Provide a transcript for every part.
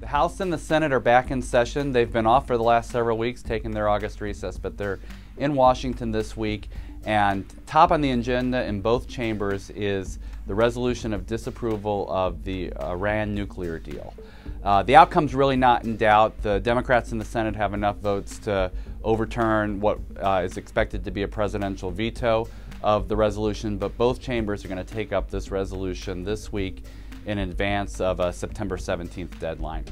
The House and the Senate are back in session. They've been off for the last several weeks, taking their August recess, but they're in Washington this week. And top on the agenda in both chambers is the resolution of disapproval of the Iran nuclear deal. The outcome's really not in doubt. The Democrats in the Senate have enough votes to overturn what is expected to be a presidential veto of the resolution, but both chambers are going to take up this resolution this week in advance of a September 17th deadline.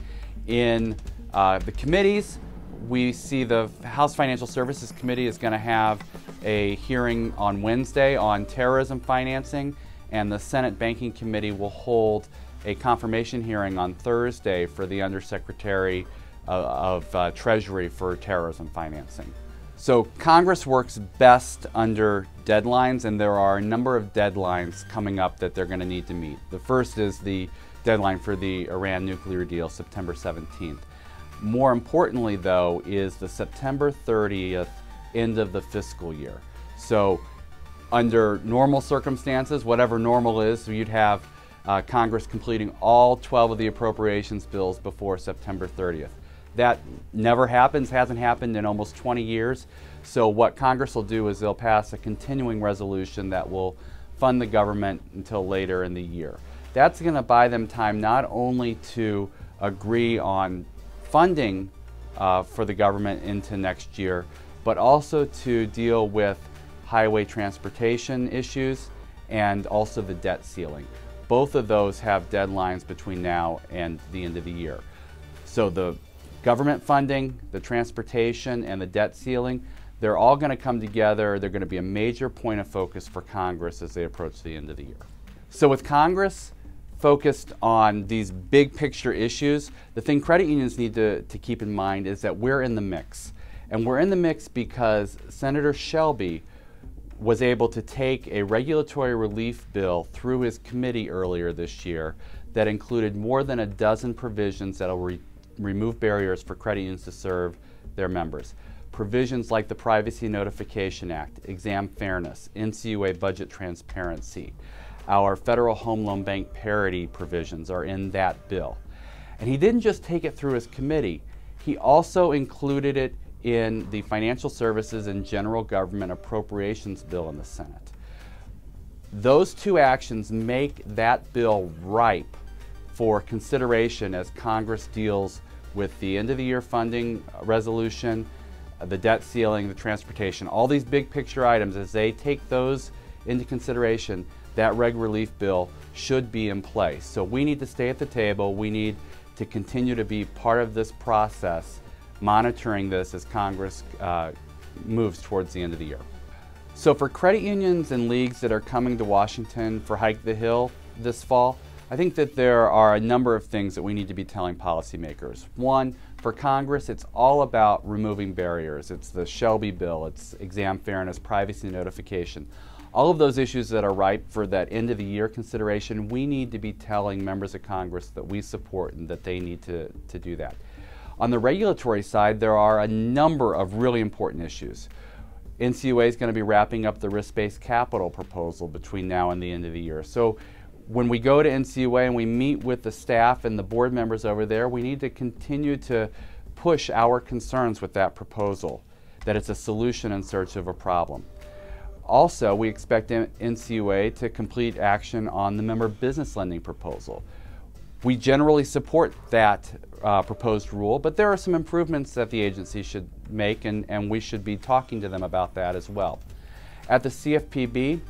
In the committees, we see the House Financial Services Committee is going to have a hearing on Wednesday on terrorism financing, and the Senate Banking Committee will hold a confirmation hearing on Thursday for the Undersecretary of Treasury for terrorism financing. So Congress works best under deadlines, and there are a number of deadlines coming up that they're going to need to meet. The first is the deadline for the Iran nuclear deal, September 17th. More importantly, though, is the September 30th end of the fiscal year. So under normal circumstances, whatever normal is, so you'd have Congress completing all 12 of the appropriations bills before September 30th. That never happens, hasn't happened in almost 20 years. So what Congress will do is they'll pass a continuing resolution that will fund the government until later in the year. That's going to buy them time not only to agree on funding for the government into next year, but also to deal with highway transportation issues and also the debt ceiling. Both of those have deadlines between now and the end of the year. So the government funding, the transportation, and the debt ceiling, they're all going to come together. They're going to be a major point of focus for Congress as they approach the end of the year. So with Congress focused on these big picture issues, the thing credit unions need to keep in mind is that we're in the mix. And we're in the mix because Senator Shelby was able to take a regulatory relief bill through his committee earlier this year that included more than a dozen provisions that will remove barriers for credit unions to serve their members. Provisions like the Privacy Notification Act, exam fairness, NCUA budget transparency, our federal home loan bank parity provisions are in that bill. And he didn't just take it through his committee, he also included it in the Financial Services and General Government Appropriations bill in the Senate. Those two actions make that bill ripe for consideration as Congress deals with the end of the year funding resolution, the debt ceiling, the transportation, all these big picture items. As they take those into consideration, that reg relief bill should be in place. So we need to stay at the table. We need to continue to be part of this process, monitoring this as Congress moves towards the end of the year. So for credit unions and leagues that are coming to Washington for Hike the Hill this fall, I think that there are a number of things that we need to be telling policymakers. One, for Congress, it's all about removing barriers. It's the Shelby bill, it's exam fairness, privacy notification. All of those issues that are ripe for that end of the year consideration, we need to be telling members of Congress that we support and that they need to do that. On the regulatory side, there are a number of really important issues. NCUA is going to be wrapping up the risk-based capital proposal between now and the end of the year. So when we go to NCUA and we meet with the staff and the board members over there, we need to continue to push our concerns with that proposal, that it's a solution in search of a problem. Also, we expect NCUA to complete action on the member business lending proposal. We generally support that proposed rule, but there are some improvements that the agency should make, and we should be talking to them about that as well. At the CFPB,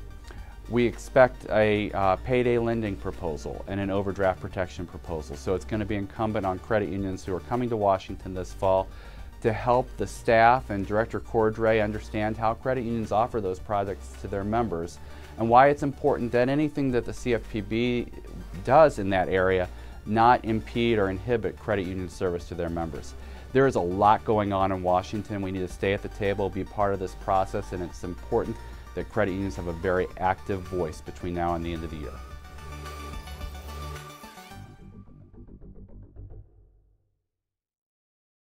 we expect a payday lending proposal and an overdraft protection proposal. So it's going to be incumbent on credit unions who are coming to Washington this fall to help the staff and Director Cordray understand how credit unions offer those products to their members and why it's important that anything that the CFPB does in that area not impede or inhibit credit union service to their members. There is a lot going on in Washington. We need to stay at the table, be part of this process, and it's important that credit unions have a very active voice between now and the end of the year.